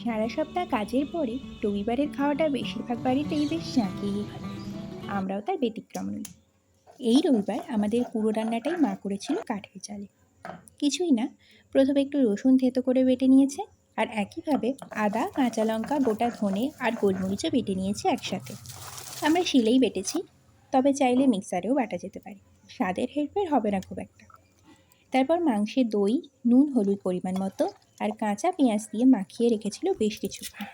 সারা সপ্তাহ কাজের পরে রবিবারের খাওয়াটা বেশিরভাগ বাড়িতেই বেশ জাঁকিয়েই হয়। আমরাও তার ব্যতিক্রম নই। এই রবিবার আমাদের পুরো রান্নাটাই মা করেছিল কাঠের জালে। কিছুই না, প্রথমে একটু রসুন থেতো করে বেটে নিয়েছে, আর একইভাবে আদা, কাঁচা লঙ্কা, গোটা ধনে আর গোলমরিচও বেটে নিয়েছে একসাথে। আমরা শিলেই বেটেছি, তবে চাইলে মিক্সারেও বাটা যেতে পারে। স্বাদের হেরফের হবে না খুব একটা। তারপর মাংসে দই, নুন, হলুদ পরিমাণ মতো আর কাঁচা পেঁয়াজ দিয়ে মাখিয়ে রেখেছিল বেশ কিছুক্ষণ।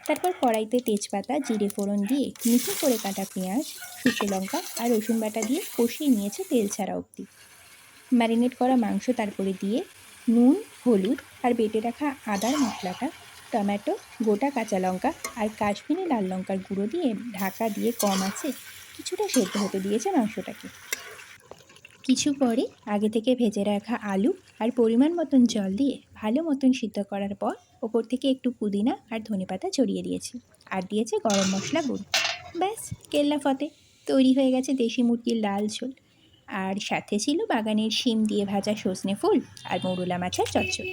তারপর কড়াইতে তেজপাতা, জিরে ফোড়ন দিয়ে মিহি করে কাটা পেঁয়াজ, শুকনো লঙ্কা আর রসুন বাটা দিয়ে কষিয়ে নিয়েছে তেল ছাড়া অবধি। ম্যারিনেট করা মাংস তারপরে দিয়ে নুন, হলুদ আর বেটে রাখা আদার মশলাটা, টমেটো, গোটা কাঁচা লঙ্কা আর কাশ্মীরি লাল লঙ্কার গুঁড়ো দিয়ে ঢাকা দিয়ে কম আছে কিছুটা সেদ্ধ হতে দিয়েছে মাংসটাকে। কিছু পরে আগে থেকে ভেজে রাখা আলু আর পরিমাণ মতন জল দিয়ে ভালো মতন সিদ্ধ করার পর ওপর থেকে একটু পুদিনা আর ধনেপাতা ছড়িয়ে দিয়েছি, আর দিয়েছে গরম মশলা গুঁড়ো। ব্যাস, কেল্লা ফতে তৈরি হয়ে গেছে দেশি মুরগির লাল ঝোল। আর সাথে ছিল বাগানের শিম দিয়ে ভাজা সজনে ফুল আর মৌরলা মাছের চচ্চড়ি।